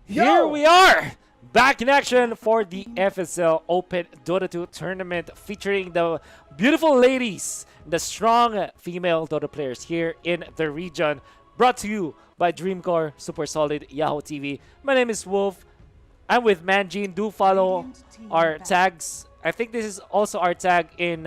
Here Yo! we are, back in action for the FSL Open Dota 2 tournament featuring the beautiful ladies, the strong female Dota players here in the region. Brought to you by Dreamcore, Super Solid, Yahoo TV. My name is Wolf. I'm with Manjin. Do follow our tags. I think this is also our tag in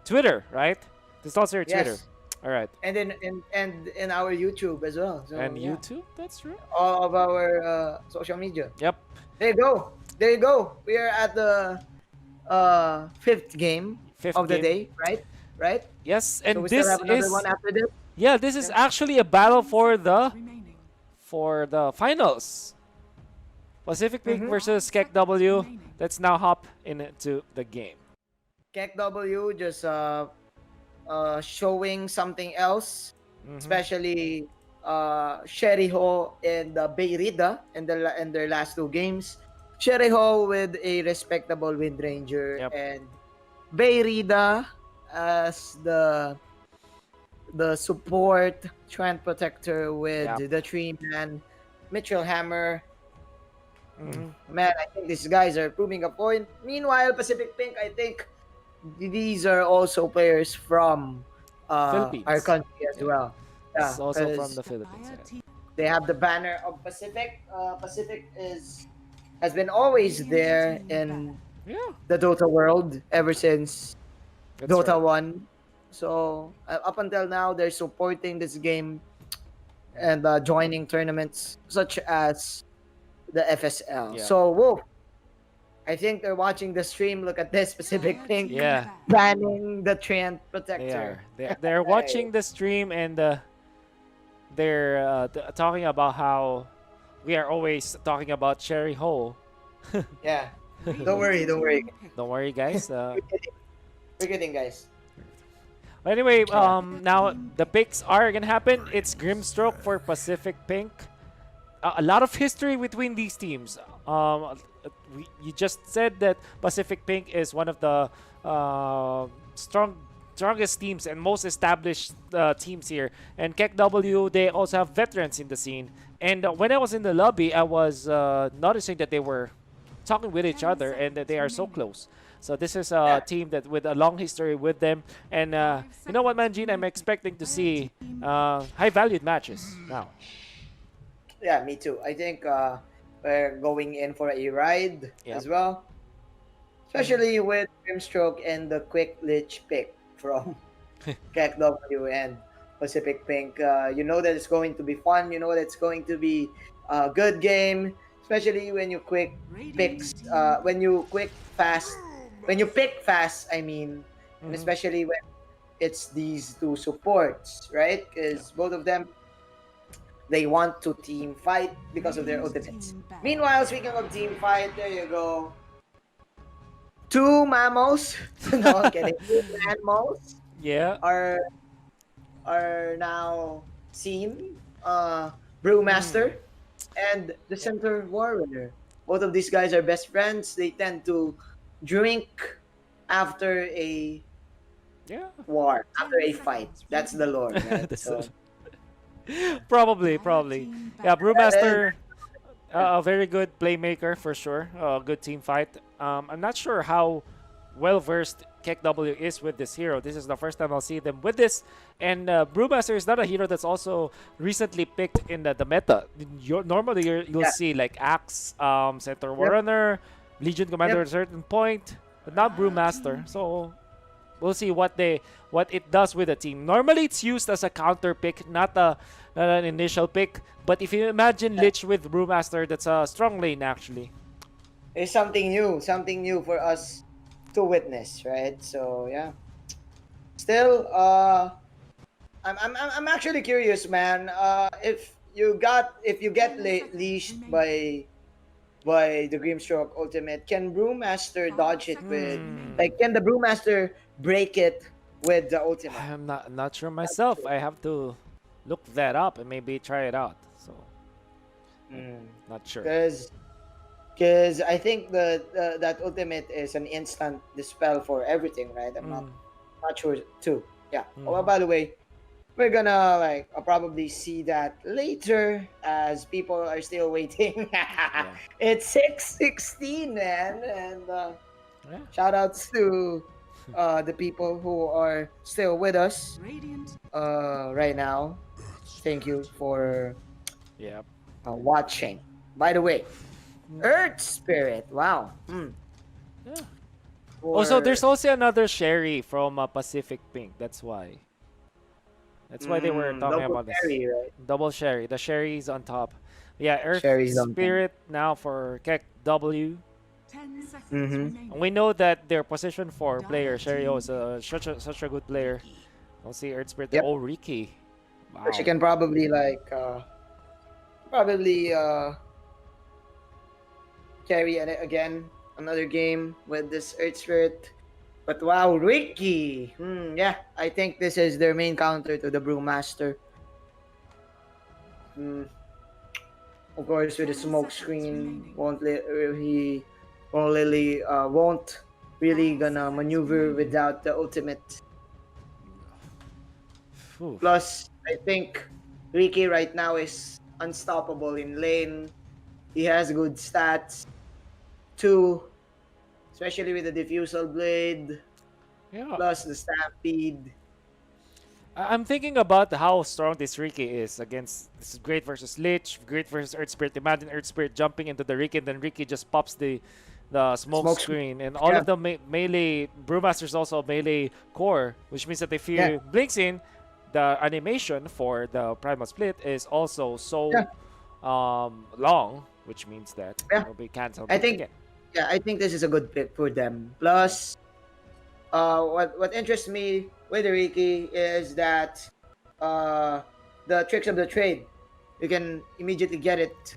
Twitter, right? This is also your Twitter. Yes. All right. And in our YouTube as well. So And yeah. YouTube, that's right. All of our social media. Yep. There you go. There you go. We are at the fifth game Fifth of the game. day, right? Right? Yes, So and we still this have another is one after this. yeah, this is Yeah. actually a battle for the finals. Pacific Pink Mm-hmm. versus KEKW. Let's now hop into the game. KEKW just showing something else, Hmm. especially Sheriho and Beirida in their last two games. Sheriho with a respectable Wind Ranger Yep. and Beirida as the support Trend Protector with Yep. the Tree Man, Mitchell Hammer. Hmm. Man, I think these guys are proving a point. Meanwhile, Pacific Pink, I think these are also players from our Philippines. country as Yeah. well. This Yeah, is also from because the Philippines. Yeah. they have the banner of Pacific. Pacific has been always there in Yeah, the Dota world ever since that's Dota right. 1. So up until now, they're supporting this game and joining tournaments such as the FSL. Yeah. So, whoa, I think they're watching the stream. Look at this Pacific Pink Yeah, banning the Trend they Protector. are. They're Hey, watching the stream and they're talking about how we are always talking about Cherry Hole. yeah. Don't worry, don't worry. Don't worry, guys. We're kidding, we're kidding, guys. Anyway, Yeah. now the picks are gonna happen. It's Grimstroke for Pacific Pink. A lot of history between these teams. You just said that Pacific Pink is one of the strongest teams and most established teams here. And KEKW, they also have veterans in the scene. And when I was in the lobby, I was noticing that they were talking with each other and that they are so close. So this is a Yeah, team that with a long history with them. And you know what, Manjin, I'm expecting to see high-valued matches now. yeah, me too. I think we're going in for a ride Yep. as well, Mhm. especially with Grimstroke and the quick lich pick from KEKW and Pacific Pink. You know that it's going to be fun. You know that it's going to be a good game, especially when you when you pick fast. I mean, and Mhm. especially when it's these two supports, right? Yeah. Because both of them they want to team fight because of their ultimates. Meanwhile, speaking of team fight, there you go. Two mammals, no, I'm kidding. Two mammals Yeah. are now seen. Mm. Brewmaster and the Yep. Center Warrior. Both of these guys are best friends. They tend to drink after a Yeah. war, after a fight. That's the lore, right? That's So probably, probably. Yeah, that Brewmaster, a very good playmaker for sure. Good team fight. I'm not sure how well versed KEKW is with this hero. This is the first time I'll see them with this. And Brewmaster is not a hero that's also recently picked in the meta. Normally, you'll yeah, see like Axe, Center yep, Warrunner, Legion Commander at yep. a certain point, but not Brewmaster. So we'll see what it does with the team. Normally, it's used as a counter pick, not an initial pick. But if you imagine Lich with Brewmaster, that's a strong lane actually. It's something new for us to witness, right? So yeah. Still, I'm actually curious, man. If you get leashed by the Grimstroke Ultimate, can Brewmaster dodge it with Hmm. like can the Brewmaster break it with the Ultimate? I'm not sure myself. I have to look that up and maybe try it out. So not sure. Because because I think that Ultimate is an instant dispel for everything, right? I'm Mm. not sure too. Yeah. Oh, Mhm. by the way, we're gonna like probably see that later as people are still waiting. Yeah. It's 6:16, man, and Yeah. shout outs to the people who are still with us right now. Thank you for Yeah. watching. By the way, Earth Spirit. Wow. Yeah. Also, there's For also another Sherry from Pacific Pink. That's why. That's why they were talking double about this. carry, right? Double Sherry. The Sherry is on top. Yeah, Earth Sherry's on top. Spirit now for KEKW. Mm-hmm. We know that their position for player, Sherry is such a good player. We'll see Earth Spirit. Yep. Oh, Ricky. She Wow. can probably like probably carry again another game with this Earth Spirit. But wow, Ricky. Yeah, I think this is their main counter to the Brewmaster. Hmm. Of course, with the smoke screen, he won't really gonna maneuver without the ultimate. Phew. Plus, I think Ricky right now is unstoppable in lane. He has good stats too, especially with the diffusal blade Yeah. plus the stampede. I'm thinking about how strong this Ricky is against this Great versus Lich, Great versus Earth Spirit. Imagine Earth Spirit jumping into the Ricky, and then Ricky just pops the smoke Smoke screen. screen, and all Yeah, of the melee Brewmasters also melee core, which means that if yeah, you blinks in, the animation for the Primal Split is also so yeah, long, which means that yeah. it will be cancelled I think again. yeah, I think this is a good pick for them. Plus, what interests me with Ricky is that uh, the tricks of the trade, you can immediately get it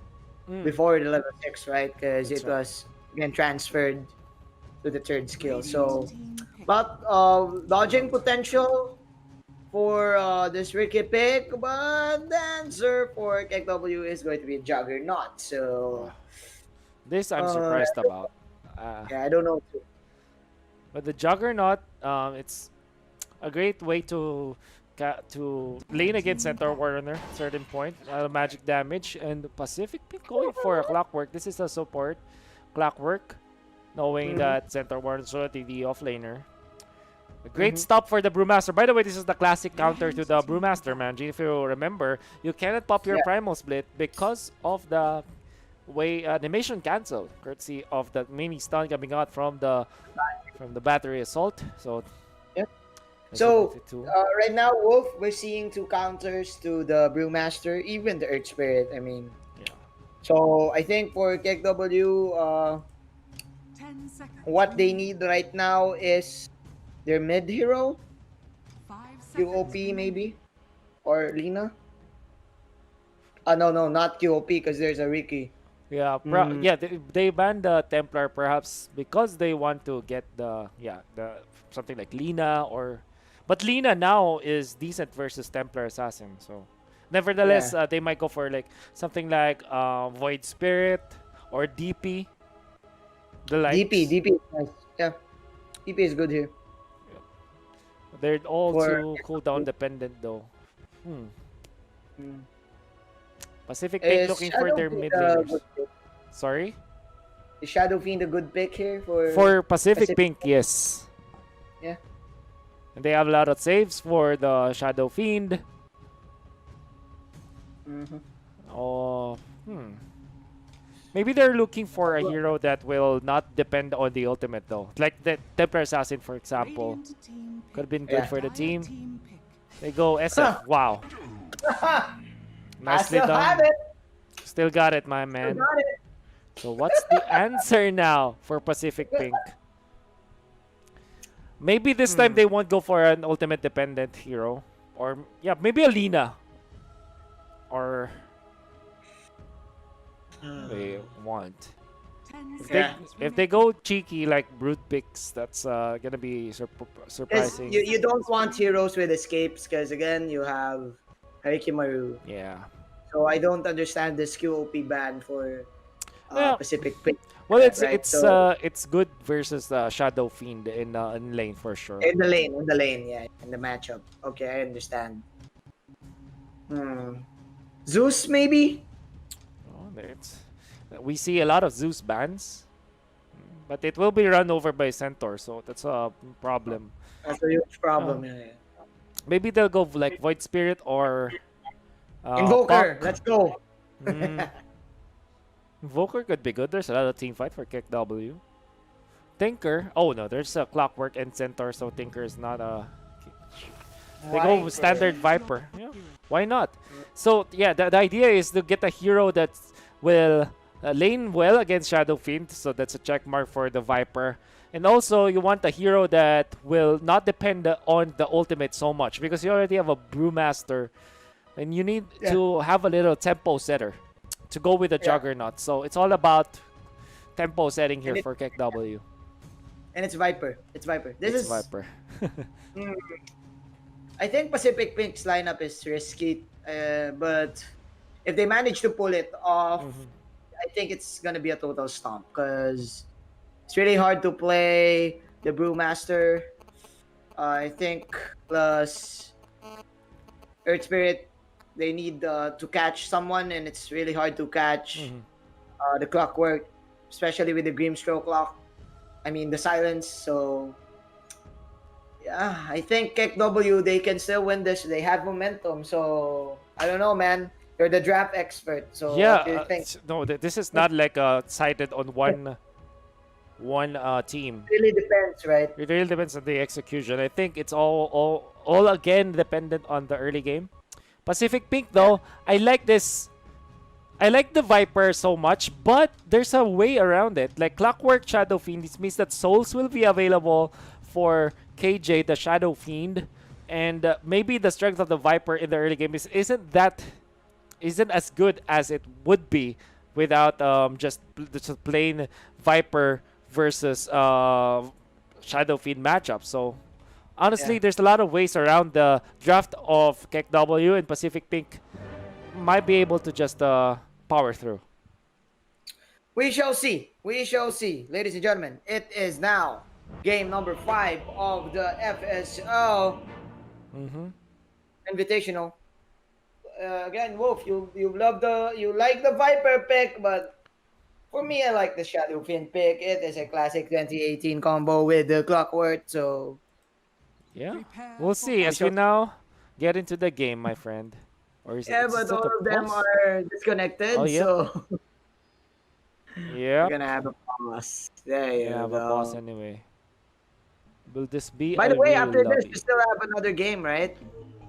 Mm, before the level 6, right? Because that's it right. was again transferred to the third skill. So, but dodging potential for this Ricky pick, but the answer for KEKW is going to be a Juggernaut. So, This I'm uh, surprised about. Uh, yeah, I don't know. but the Juggernaut, it's a great way to lane against Centaur Warrior certain point, magic damage, and Pacific Pink going for a Clockwork. This is a support Clockwork, knowing Mm-hmm, that Centaur Warrior is already the offlaner. A great mm-hmm. stop for the Brewmaster. By the way, this is the classic counter to the Brewmaster, Manji. If you remember, you cannot pop your Yeah, Primal Split because of the way animation cancel, courtesy of the mini stun coming out from the battery assault. So yeah. that's what makes So it too. right now, Wolf, we're seeing two counters to the Brewmaster, even the Earth Spirit. I mean, Yeah. so I think for KEKW, what they need right now is their mid hero, QOP maybe, or Lina. No, not QOP because there's a Ricky. Yeah, Mm, yeah, they banned the Templar perhaps because they want to get the something like Lina or, but Lina now is decent versus Templar Assassin. So, nevertheless, yeah, they might go for like something like Void Spirit or DP, the DP, likes. DP is nice. Yeah, DP is good here They're all for. too cooldown dependent though. Mm. Pacific Pink Is looking for Shadow their Fiend mid a laners. good pick? Sorry, Is Shadow Fiend a good pick here for for Pacific Pacific? Pink, yes. Yeah. And they have a lot of saves for the Shadow Fiend. Mm-hmm. Oh, maybe they're looking for a hero that will not depend on the ultimate though. Like the Templar Assassin, for example. Could have been good Yeah. for the team. They go SF. Huh. Wow. I Nicely still have done. it. Still got it, my Still man. got it. So what's the answer now for Pacific Pink? Maybe this time Hmm. they won't go for an ultimate dependent hero. Or, yeah, maybe a Lina. Or they want. If they Yeah. if they go cheeky like brute picks, that's gonna be Because surprising. you don't want heroes with escapes because again you have Harikimaru. Yeah. So I don't understand this QOP ban for Yeah. Pacific Pink, Well, right? So it's good versus Shadow Fiend in lane for sure. in the lane, yeah, in the matchup. Okay, I understand. Hmm. Zeus, maybe? Oh, we see a lot of Zeus bans, but it will be run over by Centaur, so that's a problem. That's a huge Uh, problem. Yeah, yeah. maybe they'll go like Void Spirit or Invoker, Puck. let's go. Mm, Invoker could be good. There's a lot of team fight for KEKW. Tinker. Oh no, there's a Clockwork and Centaur, so Tinker is not a. They go with standard Viper. Yeah, why not? So yeah, the idea is to get a hero that will lane well against Shadow Fiend. So that's a check mark for the Viper. And also, you want a hero that will not depend on the ultimate so much because you already have a Brewmaster, and you need Yeah. to have a little tempo setter to go with the Yeah. Juggernaut. So it's all about tempo setting here And, for KEKW. and it's Viper. It's Viper. This It's is. Viper. Mm, I think Pacific Pink's lineup is risky, but if they manage to pull it off, Mhm. I think it's gonna be a total stomp because it's really hard to play the Brewmaster. I think plus Earth Spirit, they need to catch someone, and it's really hard to catch Mhm. the Clockwork, especially with the Grimstroke Clock. I mean the silence. So yeah, I think KEKW they can still win this. They have momentum. So I don't know, man. You're the draft expert. So Yeah, what do you think? no, this is not like cited on one team. Really depends, right? It really depends on the execution. I think it's all again dependent on the early game. Pacific Pink Yeah. though, I like this. I like the Viper so much, but there's a way around it. Like Clockwork Shadow Fiend, this means that souls will be available for KJ, the Shadow Fiend, and maybe the strength of the Viper in the early game isn't as good as it would be without just a plain Viper versus Shadow Fiend matchup. So honestly, Yeah. there's a lot of ways around the draft of KEKW, and Pacific Pink might be able to just power through. We shall see. We shall see. Ladies and gentlemen, it is now game number 5 of the FSL Mm-hmm. Invitational. Again, Wolf, you like the Viper pick, but for me, I like the Shadow Fin pick. It is a classic 2018 combo with the Clockwork. So Yeah, we'll see we as we shall. now get into the game, my friend. Or is it? Yeah, It's but still all the of them pause? are Oh, disconnected, yep, so we're yep. gonna have a pause. There We're gonna you have a pause go. anyway. Will this be By the a way, real after this, we lobby? still have another game, right?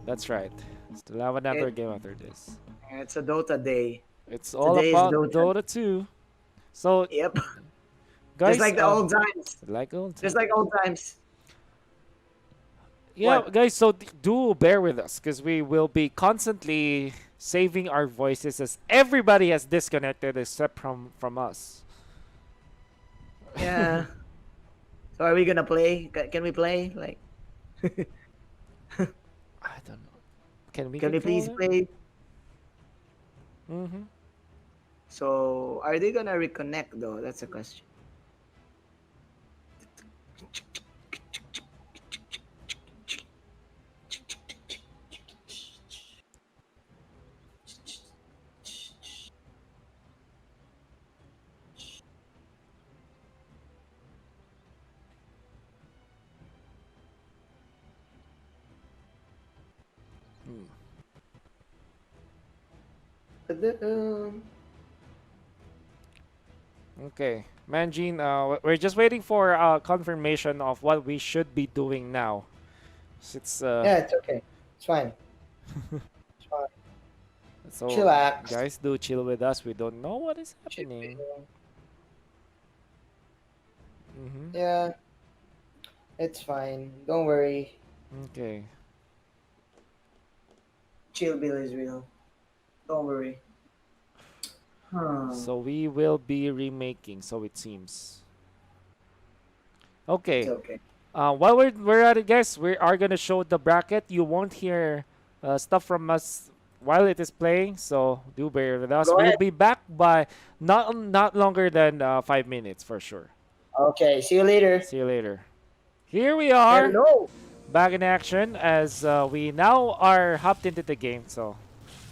That's right. Still have another It, game after this. it's a Dota day. It's all Today is about Dota. Dota 2. So, Yep. Just guys, like the old times. like old Just time. like old times. Yeah, What? guys, so do bear with us because we will be constantly saving our voices as everybody has disconnected except from us. Yeah. So are we gonna play? Can we play? Like, I don't know. Can we can we control please it? play? Mm-hmm. So are they gonna reconnect though? That's a question. Um, Okay, Manjin, we're just waiting for confirmation of what we should be doing now. It's Yeah, it's okay. It's fine. It's fine. so Chillax. guys, do chill with us. We don't know what is Should be- happening. Mm-hmm. Yeah, it's fine. Don't worry. Okay. Chill Bill is real. Don't worry. Huh. So we will be remaking. So it seems. It's Okay. okay. While we're at it, guys, we are gonna show the bracket. You won't hear stuff from us while it is playing, so do bear with us. Go We'll ahead. be back by not longer than 5 minutes for sure. Okay, see you later. See you later. Here we are, Hello. back in action as we now are hopped into the game. So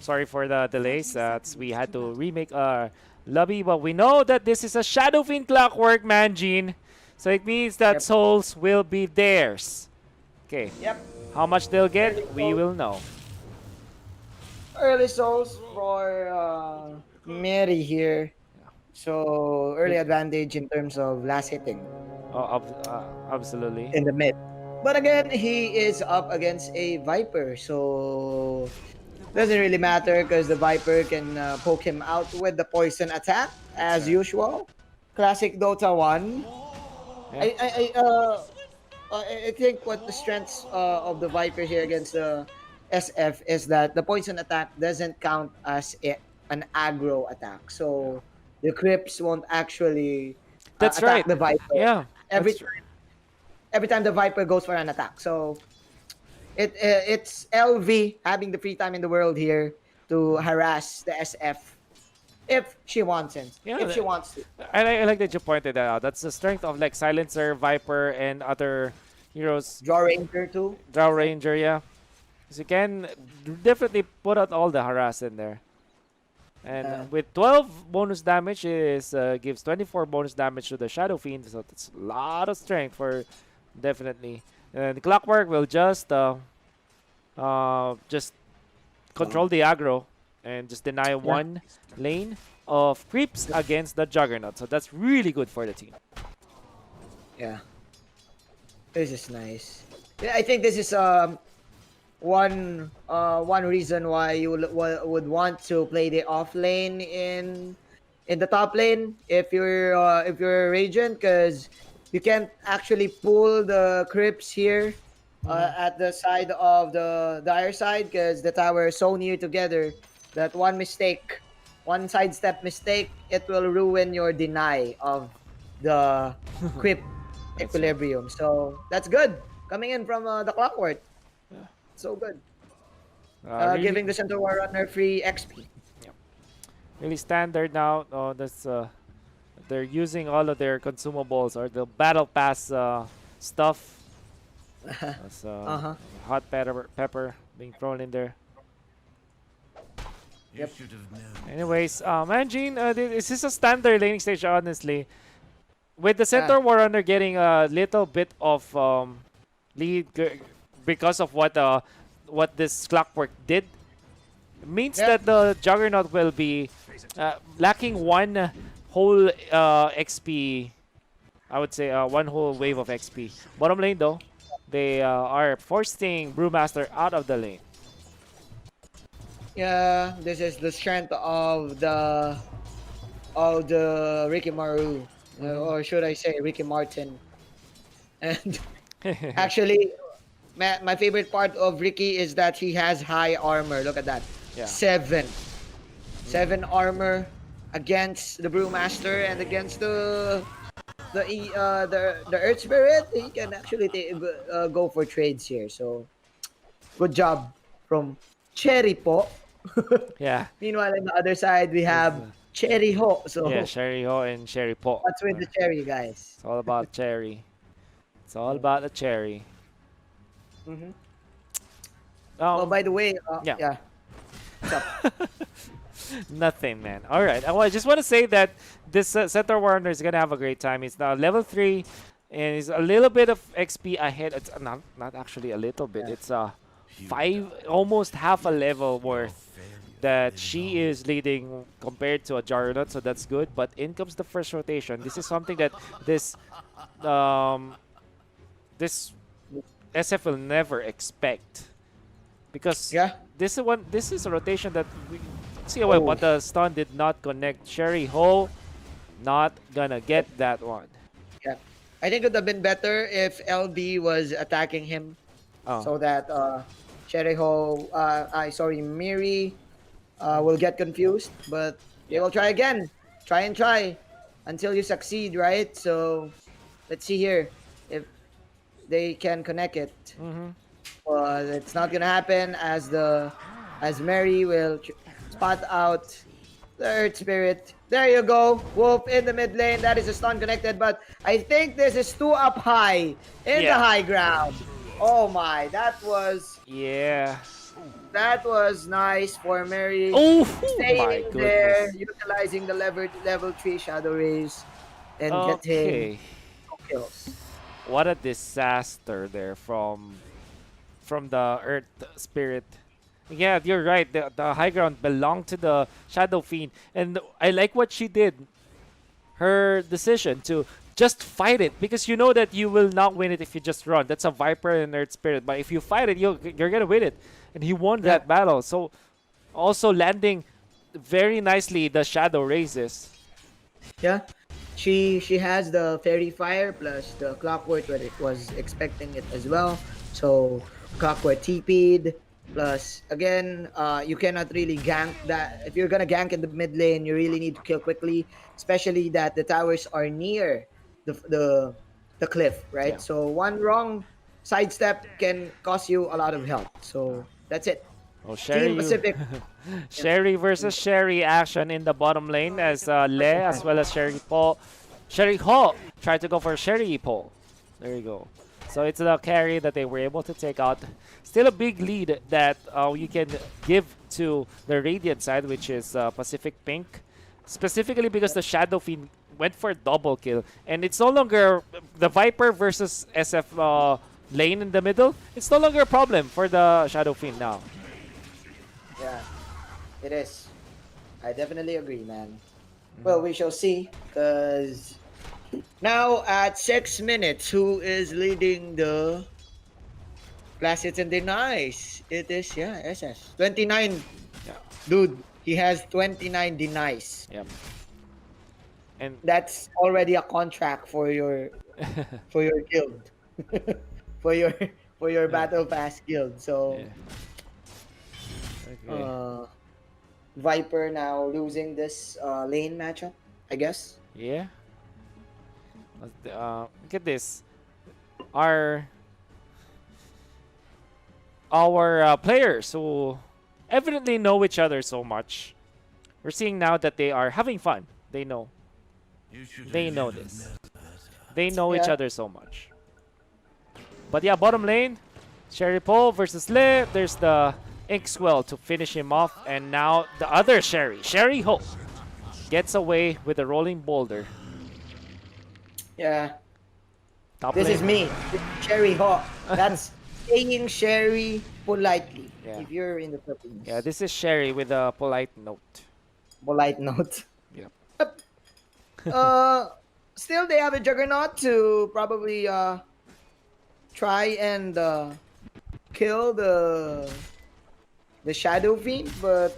sorry for the delays. We had to remake our lobby, but we know that this is a Shadow Fiend Clockwork, Manjin. So it means that Yep. souls will be theirs. Okay. Yep. How much they'll get, Early we will know. Early souls for Mary here. So early advantage in terms of last hitting Oh, absolutely. in the mid. But again, he is up against a Viper, so doesn't really matter because the Viper can poke him out with the poison attack as usual. Classic Dota 1. Yeah. I think what the strengths of the Viper here against the SF is that the poison attack doesn't count as an aggro attack. So the Crips won't actually That's attack right. the Viper Yeah. every That's every time the Viper goes for an attack. So it's LV having the free time in the world here to harass the SF if she wants it. Yeah, If she wants to. I like that you pointed that out. That's the strength of like Silencer, Viper, and other heroes. Draw Ranger too. Draw Ranger, yeah. Because you can definitely put out all the harass in there. And with 12 bonus damage, is gives 24 bonus damage to the Shadow Fiend. So that's a lot of strength for definitely. And Clockwork will just control the aggro and just deny one lane of creeps against the Juggernaut. So that's really good for the team. Yeah. This is nice. Yeah, I think this is one reason why you would want to play the off lane in the top lane if you're Radiant, because you can't actually pull the Crips here at the side of the dire side, because the tower is so near together that one sidestep mistake, it will ruin your deny of the Crip equilibrium. So that's good coming in from the Clockwork. So good. Really, Giving the Center War Runner free XP. really standard now. That's they're using all of their consumables or the battle pass stuff. That's hot pepper being thrown in there. Yep. Anyways, Manjin, this is a standard laning stage, honestly. With the Center War Runner getting a little bit of lead because of what this Clockwork did, means that the Juggernaut will be lacking one whole XP. I would say one whole wave of XP. Bottom lane though, they are forcing Brewmaster out of the lane. Yeah, this is the strength of the Ricky Maru, or should I say Ricky Martin. And actually, my favorite part of Ricky is that he has high armor. Look at that. Yeah. 7 armor against the Brewmaster and against the Earth Spirit. He can actually go for trades here. So good job from Cherry Po. Yeah. Meanwhile, on the other side we have Cherry Ho. So Yeah, Sherry Ho and Sherry Po. what's with the cherry, guys? It's all about cherry. It's all about the cherry. Mm-hmm. Oh, by the way, yeah. What's up? Nothing, man. All right. I just want to say that this Center Warner is going to have a great time. He's now level 3 and he's a little bit of XP ahead. It's not actually a little bit. It's 5, almost half a level worth that she is leading compared to a Juggernaut, so that's good. But in comes the first rotation. This is something that this SF will never expect, because this is a rotation that we see but the stun did not connect. Sherry Ho not gonna get that one. Yeah, I think it would have been better if LB was attacking him, so that Sherry Ho, Miri will get confused. But they will try again, try until you succeed, right? So let's see here if they can connect it. It's not gonna happen as Mary will spot out the Earth Spirit. There you go. Wolf in the mid lane. That is a stun connected, but I think this is too up high in the high ground. Oh my, that was... Yeah. That was nice for Mary. Oh my Staying there, goodness. utilizing the level 3 Shadow Rays, and getting Okay. no kills. What a disaster there from the Earth Spirit. Yeah, you're right. The high ground belonged to the Shadow Fiend, and I like what she did. Her decision to just fight it because you know that you will not win it if you just run. That's a Viper and Earth Spirit, but if you fight it, you're gonna win it, and he won Yeah, that battle. So also landing very nicely the Shadow Raises. yeah. She has the Fairy Fire plus the Clockwork, but it was expecting it as well. So Clockwork TP'd. Plus, again, you cannot really gank that. If you're gonna gank in the mid lane, you really need to kill quickly, especially that the towers are near the cliff, right? Yeah. So one wrong sidestep can cost you a lot of health. So that's it. Oh, Team Sherry, Pacific. Yeah. Sherry versus Sherry action in the bottom lane as Le as well as Sherry Paul. Sherry Hall tried to go for Sherry Paul. There you go. So it's the carry that they were able to take out. Still a big lead that you can give to the Radiant side, which is Pacific Pink. Specifically because the Shadow Fiend went for a double kill. And it's no longer the Viper versus SF lane in the middle. It's no longer a problem for the Shadow Fiend now. Yeah, it is. I definitely agree, man. Well, we shall see. Because now at 6 minutes, who is leading the class hits and denies? It is, yeah, SS. 29. Yeah. Dude, he has 29 denies. Yep. And That's already a contract for your guild. for your for your yeah. battle pass guild. So Yeah. Okay. uh Viper now losing this lane matchup, I guess. Yeah. Look at this. Our players who evidently know each other so much. We're seeing now that they are having fun. They know. They know this. They know each Yeah. other so much. But yeah, bottom lane, Sherry Paul versus Le. There's the Inkswell to finish him off, and now the other Sherry Ho, gets away with a rolling boulder. Yeah. Top This lane. is me. Sherry Hawk. That's saying Sherry politely. Yeah. If you're in the Philippines. Yeah, this is Sherry with a polite note. Polite note. Yep. Uh Still they have a juggernaut to probably try and kill the Shadow Fiend, but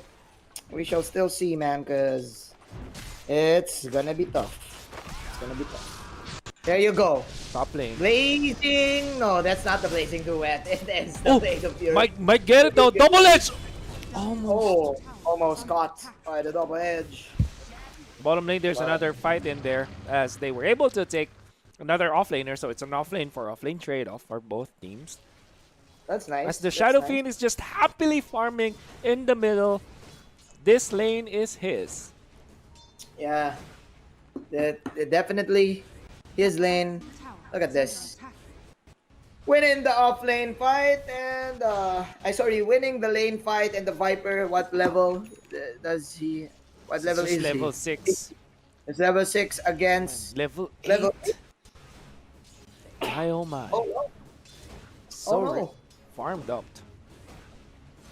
we shall still see, man, because it's gonna be tough. It's gonna be tough. There you go. Top lane. Blazing. No, that's not the blazing duet. It is the Oh, blade of fury. might get it though. Double edge. Almost. Oh, almost caught by the double edge. Bottom lane, there's another fight in there as they were able to take another offlaner. So it's an offlane for offlane trade-off for both teams. That's nice. As the That's Shadow nice. Fiend is just happily farming in the middle. This lane is his. Yeah. Definitely his lane. Look at this. Winning the off lane fight and winning the lane fight and the Viper. What level does he? What level This is level he? 6. It's level 6 against Level 8. level 8. My oh my. Oh no. So oh no. farmed up.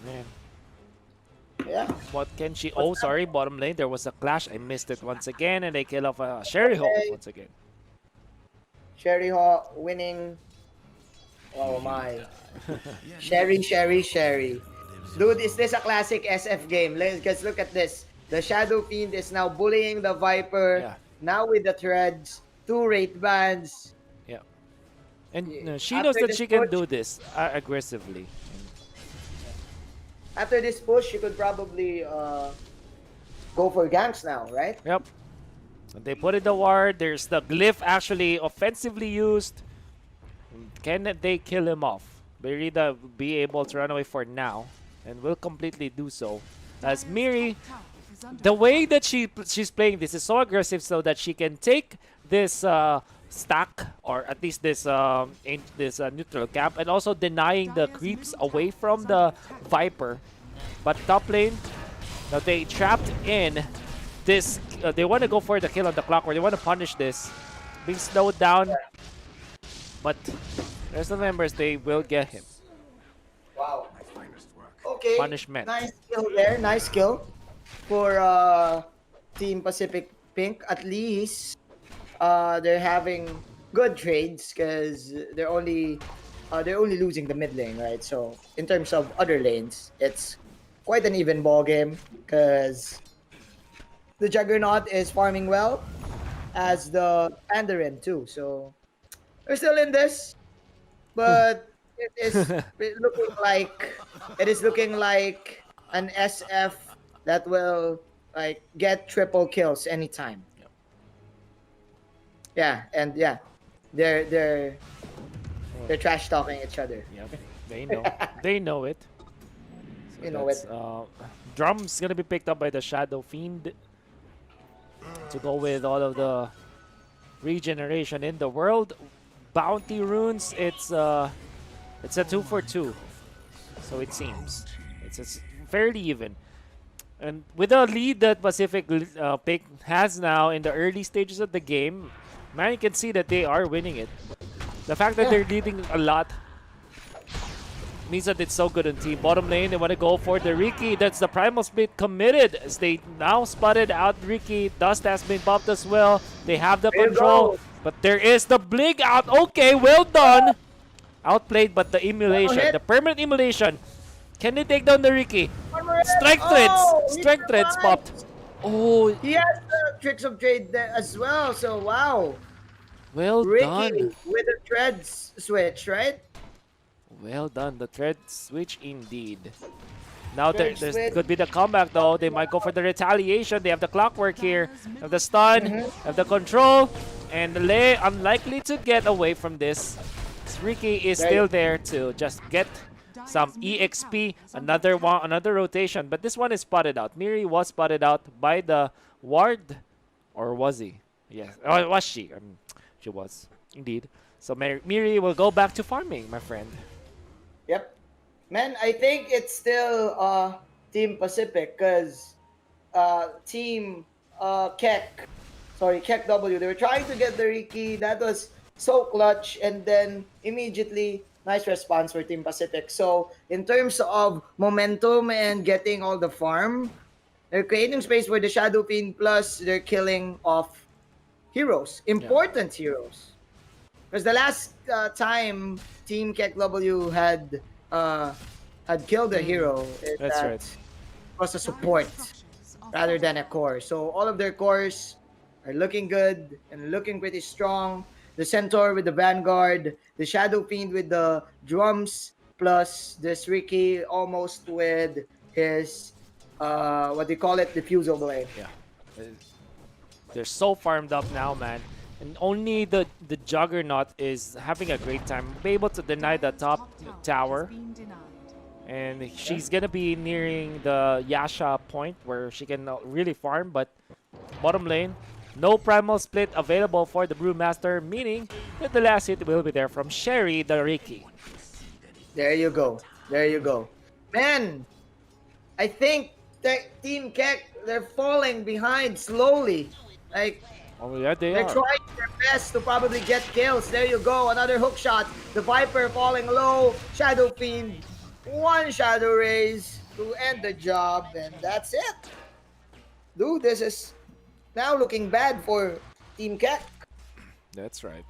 Man. Yeah. What can she? Oh, sorry, bottom lane. There was a clash. I missed it once again, and they kill off Sherry Ho Okay. once again. Sherry Hawk winning. Oh my. Sherry. Dude, is this a classic SF game? Let's look at this. The Shadow Fiend is now bullying the Viper. Yeah. Now with the threads, 2 rate bans. Yeah. And she After knows that this she can push- do this aggressively. After this push, you could probably go for ganks now, right? Yep. And they put in the ward. There's the glyph actually offensively used. Can they kill him off? Berida will be able to run away for now and will completely do so. As Miri, the way that she's playing this is so aggressive so that she can take this stack, or at least this neutral camp, and also denying the creeps away from the Viper. But top lane, now they trapped in this. They want to go for the kill on the clock, or they want to punish this. Being slowed down, but there's the members. They will get him. Wow. Okay. Punishment. Nice skill there. Nice skill for Team Pacific Pink. At least they're having good trades because they're only losing the mid lane, right? So in terms of other lanes, it's quite an even ball game because the Juggernaut is farming well, as the Mandarin too. So they're still in this, but it is looking like an SF that will like get triple kills anytime. Yeah, and yeah, they're trash talking each other. Yeah, they know. They know it. So You know it. Drum's gonna be picked up by the Shadow Fiend to go with all of the regeneration in the world. Bounty runes. It's a 2-for-2, so it seems it's fairly even. And with the lead that Pacific Pick has now in the early stages of the game, man, you can see that they are winning it. The fact that they're leading a lot means that it's so good on team. Bottom lane, they want to go for the Riki. That's the Primal Split committed, as they now spotted out Riki. Dust has been popped as well. They have the control, but there is the blink out. Okay, well done. Outplayed, but the emulation, the permanent emulation. Can they take down the Riki? Strike threads! Strike threads popped. Oh, He has the tricks of trade there as well. So wow, well Ricky done. with the treads switch, right? Well done. The thread switch indeed. Now Thread there's switch. could be the comeback though. They might go for the retaliation. They have the clockwork here. Have the stun. Have the control. And Lei unlikely to get away from this. Ricky is still there to just get some EXP. Another rotation. But this one is spotted out. Miri was spotted out by the ward. Or was he? Yes. Or was she? She was. Indeed. So Miri will go back to farming, my friend. Yep. Man, I think it's still Team Pacific because Team KEKW, they were trying to get the Riki. That was so clutch, and then immediately nice response for Team Pacific. So in terms of momentum and getting all the farm, they're creating space for the Shadow Fiend, plus they're killing off heroes, important heroes. Because the last time Team KEKW had killed a hero, That's right. was a support rather than a core. So all of their cores are looking good and looking pretty strong. The Centaur with the Vanguard, the Shadow Fiend with the drums, plus this Riki almost with his what do you call it, diffusal blade. Yeah. They're so farmed up now, man. And only the Juggernaut is having a great time. Be able to deny the top tower. And she's gonna be nearing the Yasha point where she can really farm, but bottom lane, no primal split available for the Brewmaster, meaning that the last hit will be there from Sherry the Riki. There you go. There you go. Man, I think that Team Kek, they're falling behind slowly. Like, Oh yeah, they're are. trying their best to probably get kills. There you go. Another hook shot. The Viper falling low. Shadow Fiend. One Shadow Raise to end the job. And that's it. Dude, this is now looking bad for Team Kek. That's right.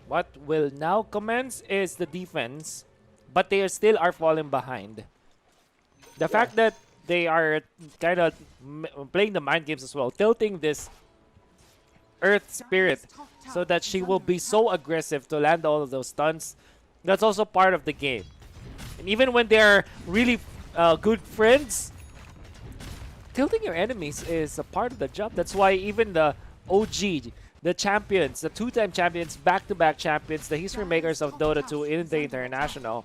What will now commence is the defense, but they still are falling behind. The fact that they are kind of playing the mind games as well, tilting this Earth Spirit so that she will be so aggressive to land all of those stuns. That's also part of the game. And even when they're really good friends, tilting your enemies is a part of the job. That's why even the OG, the champions, the two-time champions, back-to-back champions, the history makers of Dota 2 in the International,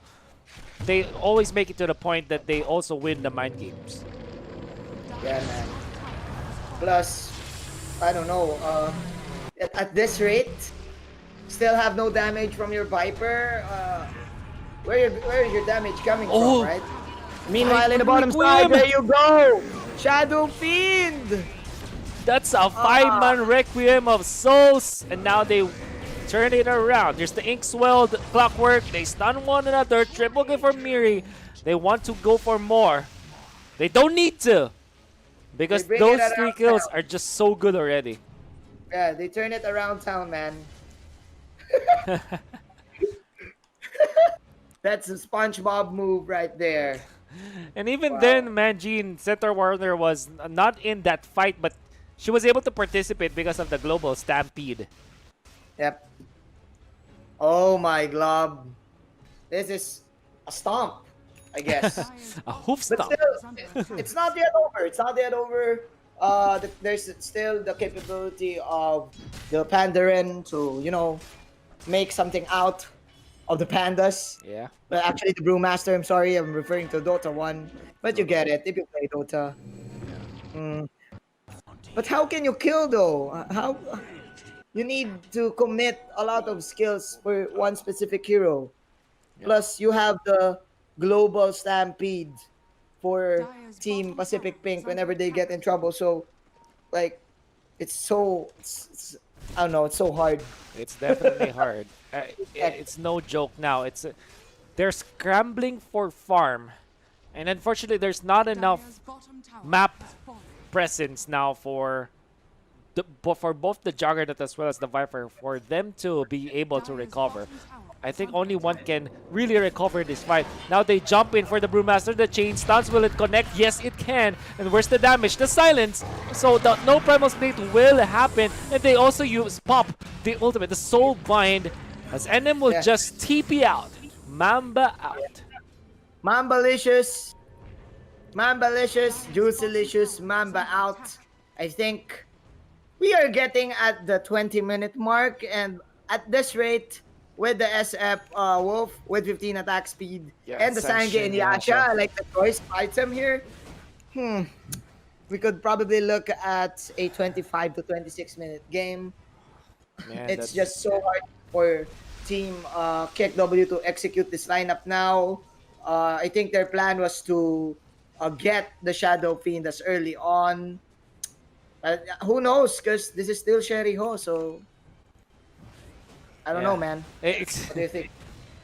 they always make it to the point that they also win the mind games. Yeah, man. Plus, I don't know. At this rate, still have no damage from your Viper. Where is your damage coming from, Oh, right? Meanwhile, in the bottom Requiem! side, there you go! Shadow Fiend! That's a Ah, 5-man Requiem of Souls, and now they turn it around. There's the Inkswell, the Clockwork. They stun one another. Triple kill for Miri. They want to go for more. They don't need to, they because bring it those 3 around kills town. are just so good already. Yeah, they turn it around town, man. That's a SpongeBob move right there. And even Wow. then, Manjean, Center Warner was not in that fight, but she was able to participate because of the global stampede. Yep. Oh my glob. This is a stomp, I guess. A hoof But stomp. still, it's not yet over. It's not yet over. There's still the capability of the Pandaren to, make something out of the pandas. Yeah. But actually, the Brewmaster, I'm sorry, I'm referring to Dota 1. But you get it if you play Dota. Mm. But how can you kill, though? How you need to commit a lot of skills for one specific hero. Yeah. Plus, you have the global stampede for Team Pacific Pink whenever they get in trouble. So, like, it's I don't know, it's so hard. It's definitely hard. Heck, It's no joke now. They're scrambling for farm, and unfortunately, there's not enough map presence now for both the Juggernaut as well as the Viper for them to be able to recover. I think only one can really recover this fight. Now they jump in for the Brewmaster. The chain stuns. Will it connect? Yes, it can. And where's the damage? The silence. So the no primal split will happen. And they also use pop the ultimate, the soul bind, as NM will yeah. just TP out. Mamba out. Mambalicious, Mambalicious, Juicylicious, Mamba out. I think we are getting at the 20-minute mark, and at this rate, with the SF Wolf with 15 attack speed Yeah, and the Sange and Yasha, I like the choice item here. We could probably look at a 25 to 26-minute game. Man, It's that's just so hard for Team KEKW to execute this lineup now. I think their plan was to get the Shadow Fiend as early on. Who knows? Because this is still Sherry Ho, so I don't know, yeah. man. It's What do you think?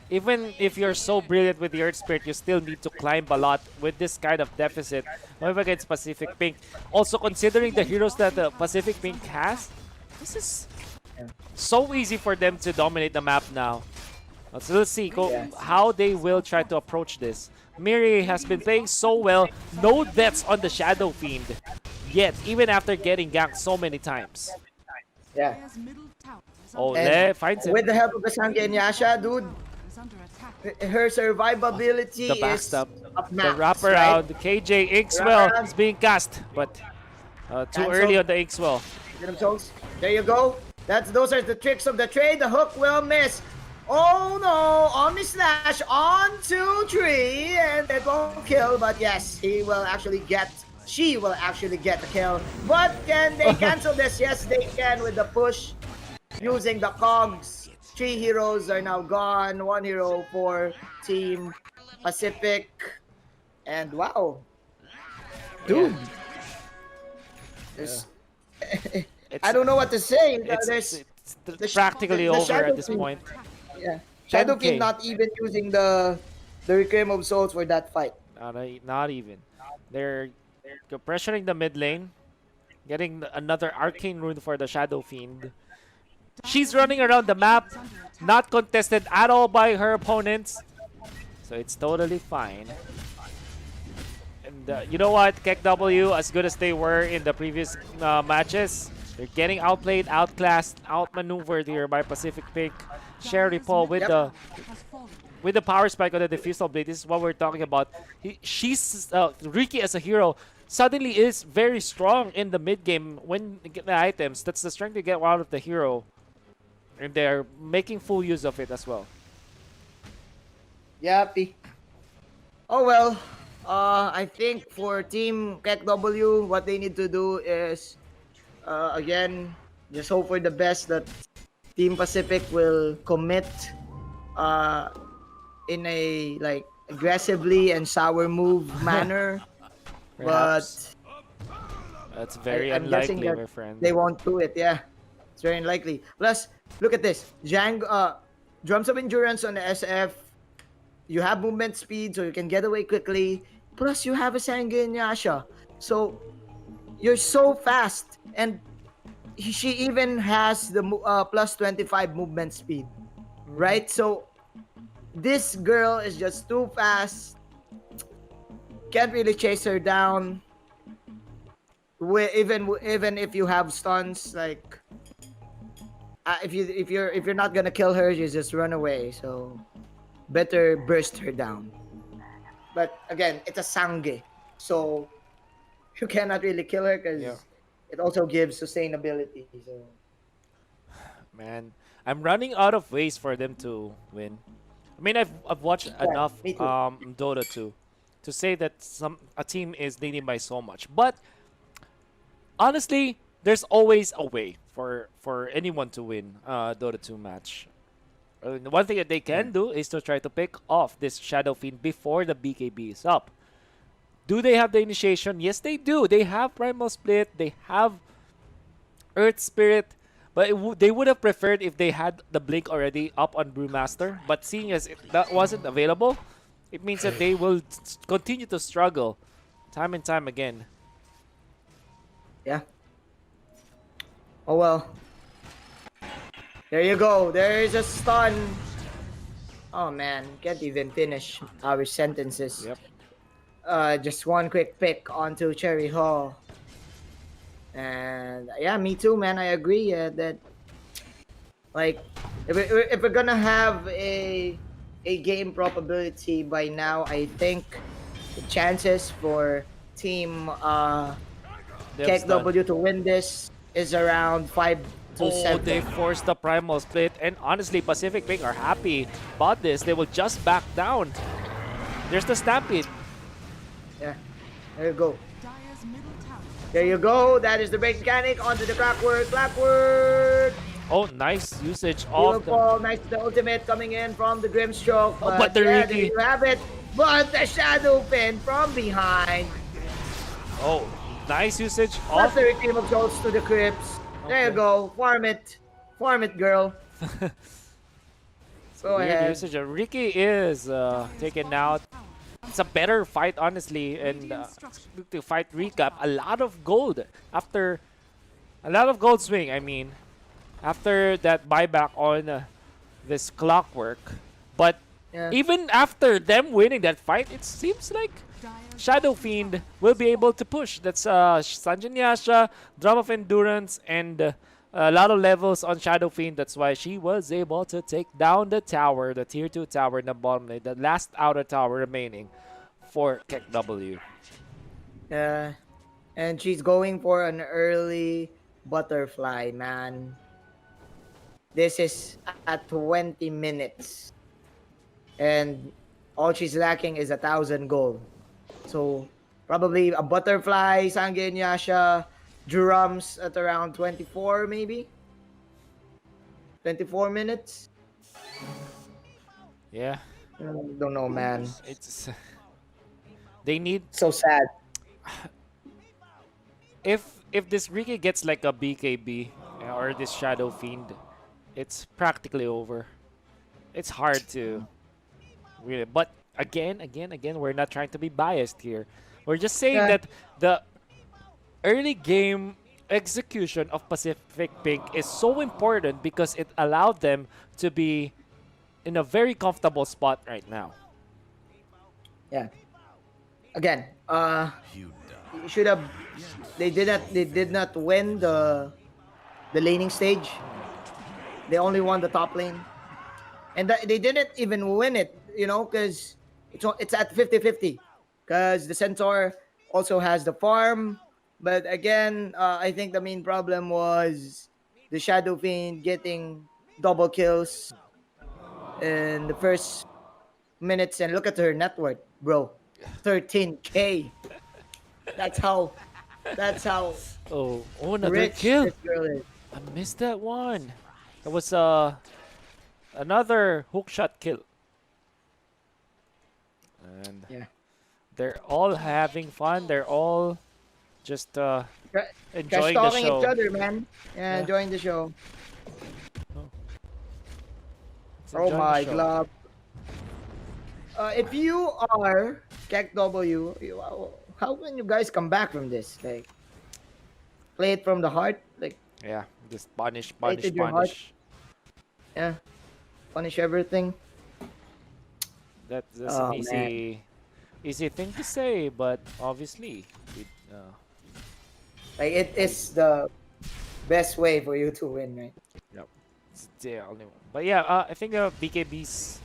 even if you're so brilliant with the Earth Spirit, you still need to climb a lot with this kind of deficit. However, against Pacific Pink, also considering the heroes that the Pacific Pink has, this is so easy for them to dominate the map now. So let's see Yeah. how they will try to approach this. Miri has been playing so well, no deaths on the Shadow Fiend yet, even after getting ganked so many times. Yeah. Oh, And there finds him. with the help of the Sange and Yasha, dude, her survivability The is backstab, up the max, wraparound, right? KJ Inkswell Wraparound. is being cast, but too Cancel. early on the Inkswell. Get them souls. There you go. Those are the tricks of the trade. The hook will miss. Oh no! Omni slash on 2, 3, and it won't kill. But yes, she will actually get the kill. But can they cancel this? Yes, they can with the push using the cogs. 3 heroes are now gone. 1 hero for Team Pacific. And wow, dude, Yeah. there's It's, I don't know what to say. it's The practically the over Shadow at this Fiend. point. Yeah. Shadow 10K. Fiend not even using the Requiem of Souls for that fight. Not even. They're pressuring the mid lane, getting another arcane rune for the Shadow Fiend. She's running around the map, not contested at all by her opponents, so it's totally fine. And you know what, KEKW, as good as they were in the previous matches, they're getting outplayed, outclassed, outmaneuvered here by Pacific Pink. Sherry Paul with Yep. the power spike on the diffusal blade. This is what we're talking about. Riki as a hero suddenly is very strong in the mid game when you get the items. That's the strength you get out of the hero, and they're making full use of it as well. Yappy. Oh well. I think for Team KEKW, what they need to do is Again, just hope for the best that Team Pacific will commit uh, in a like aggressively and sour move manner. Perhaps. But That's very I'm guessing unlikely, that my friend. they won't do it. Yeah, it's very unlikely. Plus, look at this. Drums of Endurance on the SF. You have movement speed, so you can get away quickly. Plus, you have a Sanguine Yasha. So, you're so fast. And she even has the plus 25 movement speed. Mhm. Right? So, this girl is just too fast. Can't really chase her down. Even if you have stuns, like if you're not gonna kill her, you just run away. So better burst her down. But again, it's a sangue, so you cannot really kill her Yeah, because it also gives sustainability. So man. I'm running out of ways for them to win. I mean, I've watched yeah, enough me too. Dota 2 to say that a team is leading by so much. But honestly, there's always a way for anyone to win Dota 2 match. One thing that they Yeah, can do is to try to pick off this Shadow Fiend before the BKB is up. Do they have the initiation? Yes, they do. They have Primal Split. They have Earth Spirit. But they would have preferred if they had the Blink already up on Brewmaster. But seeing as that wasn't available, it means that they will continue to struggle time and time again. yeah. Oh well. There you go. There is a stun. Oh man, can't even finish our sentences. Yep. Just one quick pick onto Cherry Hall. And yeah, me too, man. I agree that like if we're gonna have a game probability by now, I think the chances for team They have stun. KEKW to win this is around 5 to Oh, 7. they forced the Primal Split. And honestly, Pacific Pink are happy about this. They will just back down. There's the Stampede. Yeah, there you go. There you go. That is the break mechanic onto the clockwork. Clockwork. Oh, nice usage of the... Beautiful. Nice the ultimate coming in from the Grimstroke. Oh, but But the yeah, there Ricky. you have it. But the Shadow Pin from behind. Oh, nice usage That's of... the Redeem of Souls to the Crypts. There you Okay. go. Farm it. Farm it, girl. Go Weird ahead. usage. Ricky is taken out. It's a better fight, honestly. And to fight recap, a lot of gold after... A lot of gold swing, I mean. After that buyback on this clockwork. But Yeah. even after them winning that fight, it seems like Shadow Fiend will be able to push. That's Sanjin Yasha, Drum of Endurance, and a lot of levels on Shadow Fiend. That's why she was able to take down the tower, the tier 2 tower in the bottom lane, the last outer tower remaining for KEKW. Yeah. And she's going for an early butterfly, man. This is at 20 minutes. And all she's lacking is 1,000 gold. So probably a butterfly, Sange Yasha, drums at around 24 maybe. 24 minutes. Yeah, Don't know, man. it's they need So sad. if this Riki gets like a BKB or this Shadow Fiend, it's practically over. It's hard to really, but again, we're not trying to be biased here. We're just saying Yeah. that the early game execution of Pacific Pink is so important because it allowed them to be in a very comfortable spot right now. Yeah. Again, you should have. They did not. They did not win the laning stage. They only won the top lane, and they didn't even win it. You know, because it's at 50-50. Because the Centaur also has the farm, but again, I think the main problem was the Shadow Fiend getting double kills in the first minutes. And look at her net worth, bro, 13K. That's how That's how Oh, another rich kill. this girl is. I missed that one. That was another hook shot kill. And Yeah. they're all having fun. They're all just Tra- Trash enjoying the talking each show. other, man. Yeah, Yeah, enjoying the show. oh, it's Oh enjoying the my show. glove. If you are KEKW, how can you guys come back from this? Like, play it from the heart? Like, Yeah, just punish, play it punish, with your heart? punish. Yeah, punish everything. That's an Oh man. easy thing to say, but obviously, Like, it is the best way for you to win, right? yep, it's the only one. But yeah, I think BKBs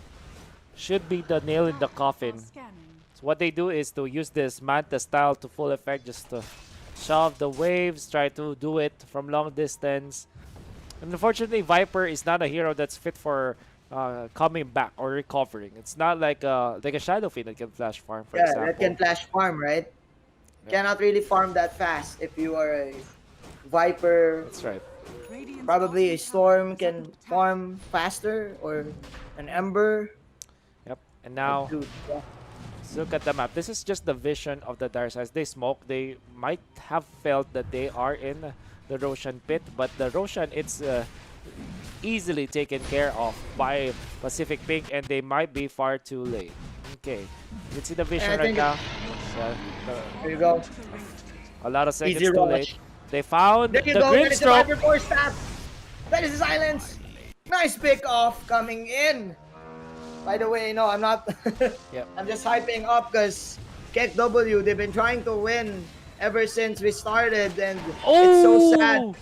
should be the nail in the coffin. So what they do is to use this Manta style to full effect, just to shove the waves, try to do it from long distance. And unfortunately, Viper is not a hero that's fit for coming back or recovering. It's not like a Shadow Fiend that can flash farm, for Yeah, that can example. flash farm, right? Yep, Cannot really farm that fast if you are a Viper. that's right. Probably a Storm can farm faster, or an Ember. Yep. And But now, dude, yeah. let's look at the map. This is just the vision of the Dark Sides. They smoke. They might have felt that they are in the Roshan pit, but the Roshan, it's easily taken care of by Pacific Pink, and they might be far too late. Okay, you can see the And I vision right think now. So, there you go. a lot of seconds Easy too late. rush. They found There you the go. That is the Grimstroke. Viper force tap. That is the silence. Nice pick off coming in. By the way, no, I'm not. Yep. I'm just hyping up because KEKW, they've been trying to win ever since we started, and it's so sad Oh!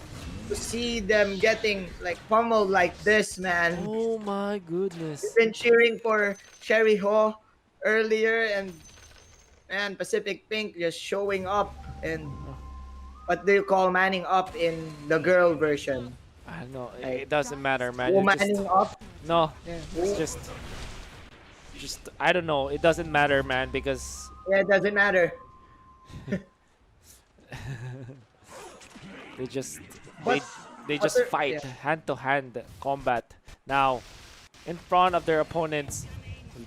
to see them getting like pummeled like this, man. Oh my We've goodness. been cheering for Sherry Ho earlier, and man, Pacific Pink just showing up, and what do you call manning up in the girl version? I don't know. Like It doesn't matter, man. You just womaning up. no. Yeah. It's just I don't know. It doesn't matter, man, because Yeah, it doesn't matter. they just But they but just there, fight yeah. hand to hand combat. Now, in front of their opponents,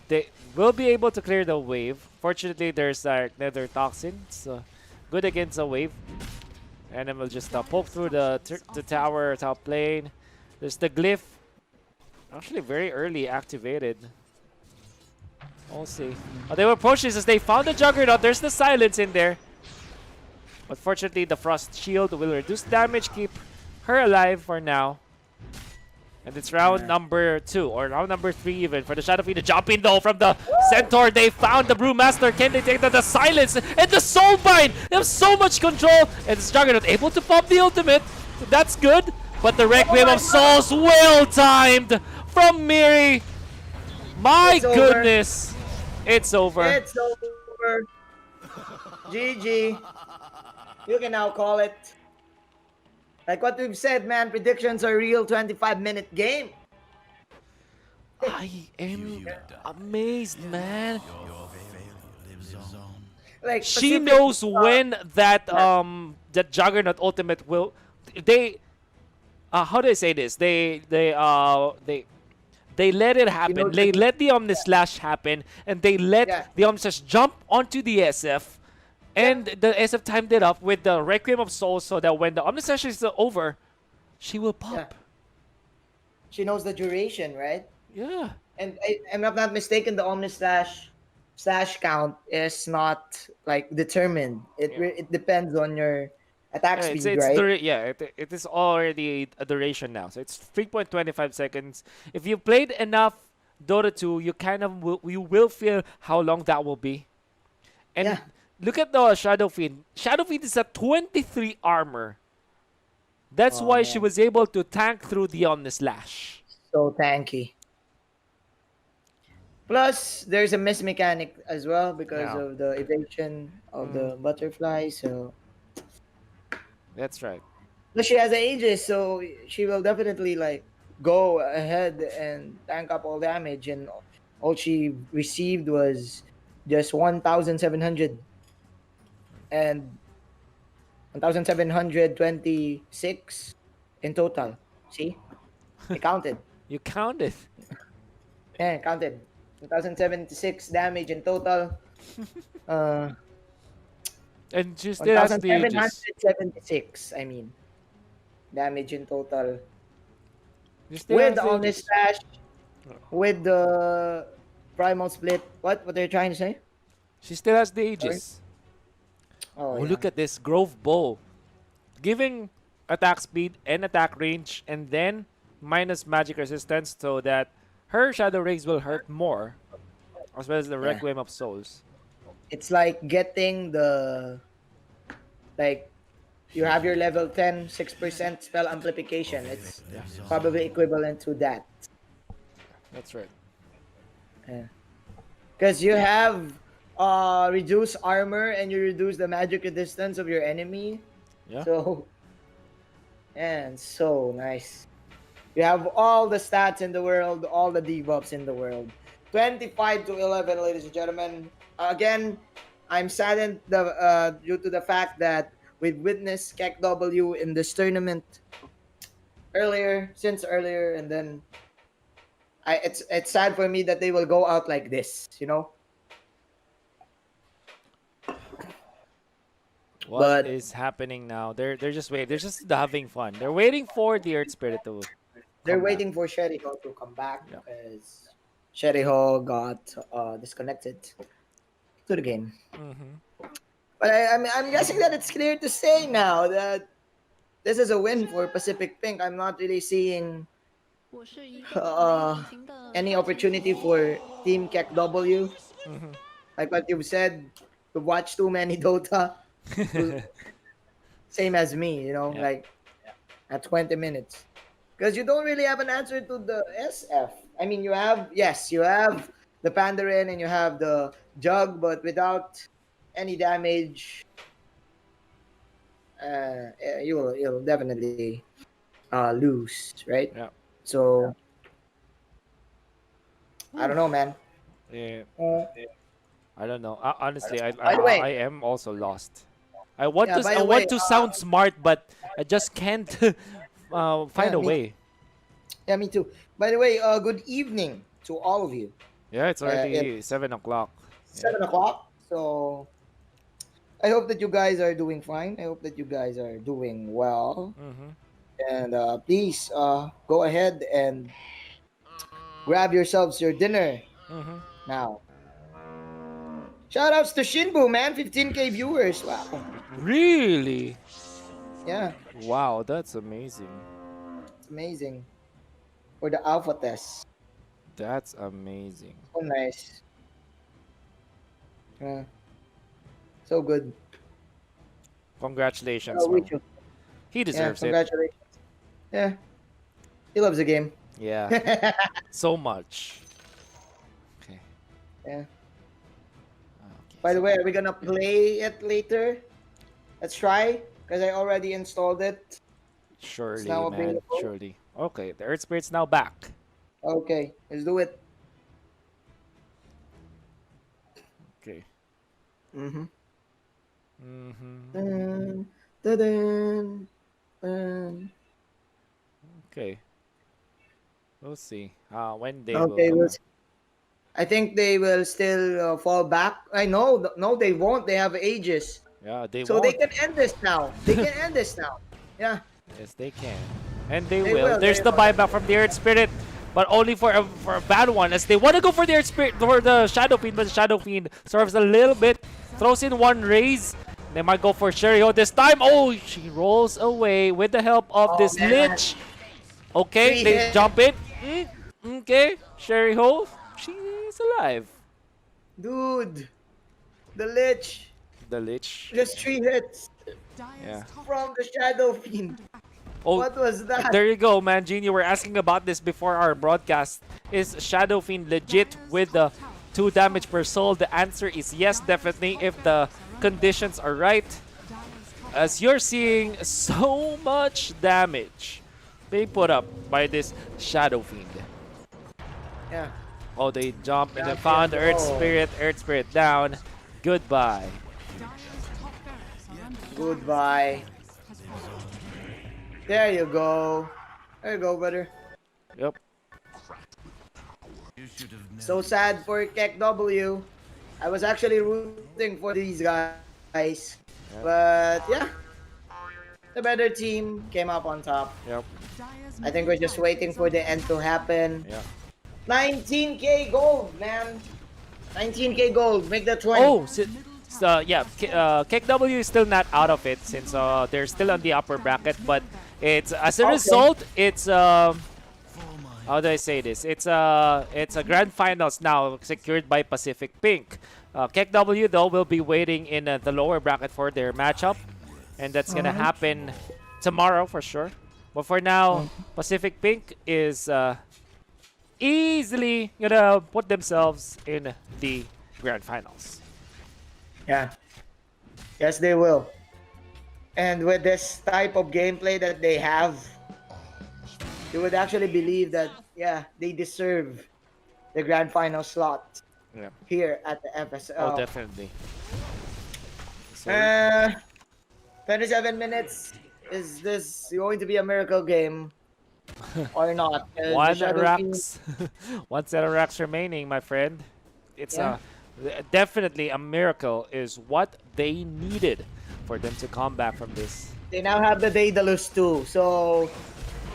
they will be able to clear the wave. Fortunately, there's nether toxin. It's good against a wave. And then we'll just poke through the tower, top lane. There's the glyph. Actually, very early activated. We'll see. Oh, they were pushing as they found the Juggernaut. There's the silence in there. But fortunately, the Frost Shield will reduce damage, keep her alive for now. And it's round number 2, or round number 3 even, for the Shadow Fiend to jump in though from the Centaur. They found the Brewmaster. Can they take the silence and the Soulbind? They have so much control. And this Juggernaut able to pop the ultimate. That's good. But the Requiem of Souls, well timed from Miri. My It's over. goodness. It's over. It's over. GG. You can now call it. Like what we've said, man, predictions are real 25-minute game. I am amazed, man. Like She Pacific, knows when that Juggernaut ultimate will. They how do I say this? They let it happen. knows They that- let the Omnislash happen, and they let Yeah. the Omnislash jump onto the SF. And the SF timed it up with the Requiem of Souls so that when the Omnislash is over, she will pop. Yeah. She knows the duration, right? Yeah. And I'm not mistaken, the Omni slash count is not like determined. It depends on your attack Yeah, speed, right? it is already a duration now. So it's 3.25 seconds. If you played enough Dota 2, you will feel how long that will be. And Yeah. look at the Shadow Fiend. Shadow Fiend is a 23 armor. That's Oh, why she man. was able to tank through the Omnislash. So tanky. Plus, there's a miss mechanic as well because Yeah. of the evasion of the butterfly. So, That's right. but she has Aegis, so she will definitely like go ahead and tank up all damage. And all she received was just 1,700. And 1,726 in total. See? I counted. You counted. Yeah, I counted. 1,076 damage in total. Uh, And she still has the Aegis. 1,776, I mean. Damage in total. She still With has the the Omni Aegis. Slash, with the Primal Split. What are you trying to say? She still has the Sorry? Aegis. Oh, Oh, yeah. look at this Grove Bow. Giving attack speed and attack range, and then minus magic resistance so that her Shadow Rays will hurt more, as well as the Yeah. Requiem of Souls. It's like getting the, like, you have your level 10, 6% spell amplification. It's Yeah, probably equivalent to that. that's right. Because you have reduce armor and you reduce the magic resistance of your enemy. Yeah. So, and so nice. You have all the stats in the world, all the debuffs in the world. 25 to 11, ladies and gentlemen. Again, I'm saddened due to the fact that we've witnessed KEKW in this tournament earlier, and then it's sad for me that they will go out like this, you know. What But is happening now? They're just waiting. They're just having fun. They're waiting for the Earth Spirit to they're come back. waiting for Sherry Ho to come back Yeah. because Sherry Ho got disconnected to the game. But I'm guessing that it's clear to say now that this is a win for Pacific Pink. I'm not really seeing any opportunity for Team KEKW. Like what you've said, to watch too many Dota. Same as me, you know, Yeah. like at 20 minutes. Because you don't really have an answer to the SF. I mean, you have the Pandarin and you have the Jug, but without any damage, you'll definitely lose, right? Yeah. So I don't know, man. Yeah. Uh, I don't know. Honestly, by the way, I am also lost. I want yeah. to By I the way, want to sound smart, but I just can't find yeah, a me, way. yeah, me too. By the way, good evening to all of you. Yeah, it's It's already 7 o'clock. Yeah. 7 o'clock, so I hope that you guys are doing fine. I hope that you guys are doing well. And please go ahead and grab yourselves your dinner now. Shoutouts to Shinbu, man. 15K viewers. Wow. Really? Yeah, Wow, that's amazing. it's amazing. For the alpha test. That's amazing. So nice. Yeah. So good. Congratulations, We man. should. He Yeah, deserves it. congratulations. Yeah. He loves the game. Yeah, Yeah. so much. Okay. Okay. By the way, are we gonna play it later? Let's try. Because I already installed it. Surely, now man. available. Surely. Okay, the Earth Spirit's now back. Okay, let's do it. Okay. Mm-hmm. Mm-hmm. Dun, dun, dun, dun. Okay. We'll see. When they Okay, will come we'll back. see. I think they will still fall back. I know, no, they won't. They have ages, Yeah, they so they won't. can end this now. They can end this now. Yeah, Yes, they can. And they they will. will. There's They the will. buyback from the Earth Spirit, but only for a bad one, as they want to go for the Earth Spirit, for the Shadow Fiend, but the Shadow Fiend serves a little bit, throws in one raise. They might go for Sherio this time. Oh, she rolls away with the help of Oh, this man. Lich. Okay, Three they hits. jump in. Okay, Sherio, she's alive. Dude, the Lich. The Lich. Just 3 hits Yeah. from the Shadow Fiend. Oh, What was that? there you go, man. Gene, you were asking about this before our broadcast. Is Shadow Fiend legit with the 2 damage per soul? The answer is yes, definitely, if the conditions are right. As you're seeing so much damage being put up by this Shadow Fiend. Yeah. Oh, they jump and then Down found here. Earth Spirit down. Goodbye. Goodbye. There you go. There you go, brother. Yep. So sad for KEKW. I was actually rooting for these guys. But yeah, the better team came up on top. Yep. I think we're just waiting for the end to happen. Yeah. 19k gold, man. 19k gold. Make that 20. Oh, so yeah, KEKW is still not out of it since they're still on the upper bracket, but it's as a result, it's how do I say this? It's a grand finals now secured by Pacific Pink. KEKW though will be waiting in the lower bracket for their matchup, and that's gonna happen tomorrow for sure. But for now, Pacific Pink is easily gonna put themselves in the grand finals. Yeah. Yes, they will. And with this type of gameplay that they have, you would actually believe that, yeah, they deserve the grand final slot Yeah. here at the FSL. Oh, definitely. So, 27 minutes. Is this going to be a miracle game or not? one The Shadow racks, one set of racks remaining, my friend. It's Yeah. definitely a miracle is what they needed for them to come back from this. They now have the Daedalus too, so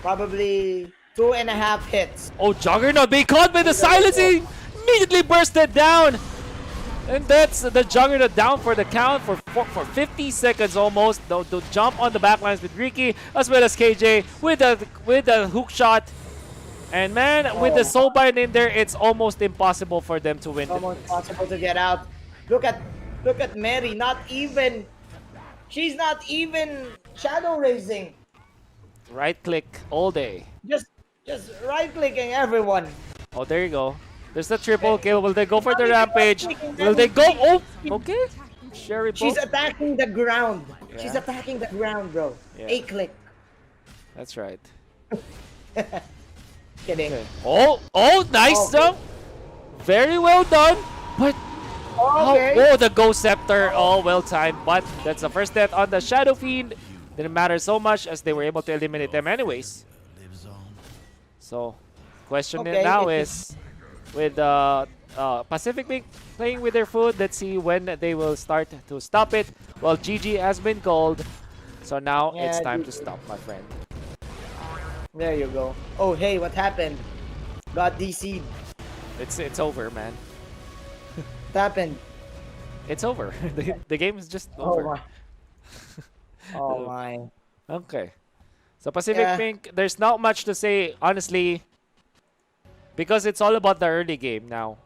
probably 2.5 hits. Oh, Juggernaut being caught by the silencing! Immediately bursted down! And that's the Juggernaut down for the count for 50 seconds almost. The jump on the backlines with Ricky as well as KJ with the hook shot. And man, with the Soulbind in there, it's almost impossible for them to win. Almost impossible to get out. Look at Mary, she's not even shadow raising. Right click all day. Just right clicking everyone. Oh, there you go. There's the triple kill. Will they go for the rampage? Will they go? Oh, okay. Sherry She's both. attacking the ground. Yeah. She's attacking the ground, bro. Yeah. A click. That's right. Kidding. Okay. Oh, nice jump. Very well done. But Okay. oh, the Ghost Scepter. Oh, well timed. But that's the first death on the Shadow Fiend. Didn't matter so much as they were able to eliminate them anyways. So, question now is with Pacific Pink playing with their food. Let's see when they will start to stop it. Well, GG has been called. So now it's time to stop, my friend. There you go. Oh, hey, what happened? Got DC'd. It's over, man. What happened? It's over. The game is just Oh over. my. Oh my. Okay. So Pacific Pink, there's not much to say, honestly, because it's all about the early game now.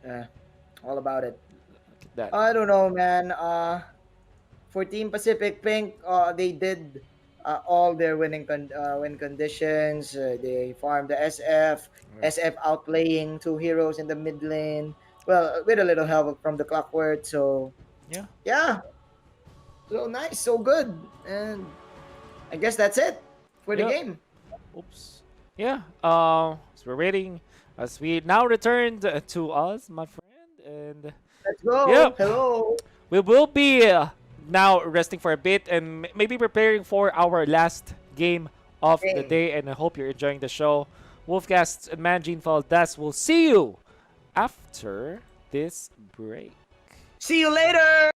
Yeah, all about it. Look at that. I don't know, man. For Team Pacific Pink, they did all their win conditions. They farmed the SF. SF outplaying two heroes in the mid lane. Well, with a little help from the Clockwork. So yeah. So nice, so good, and I guess that's it for the game. Oops. Yeah. So we're waiting as we now returned to us, my friend, and Let's go. Yep. Hello. we will be now resting for a bit and maybe preparing for our last game of the day. And I hope you're enjoying the show. Wolfcast and Manjin Faldas will see you after this break. See you later.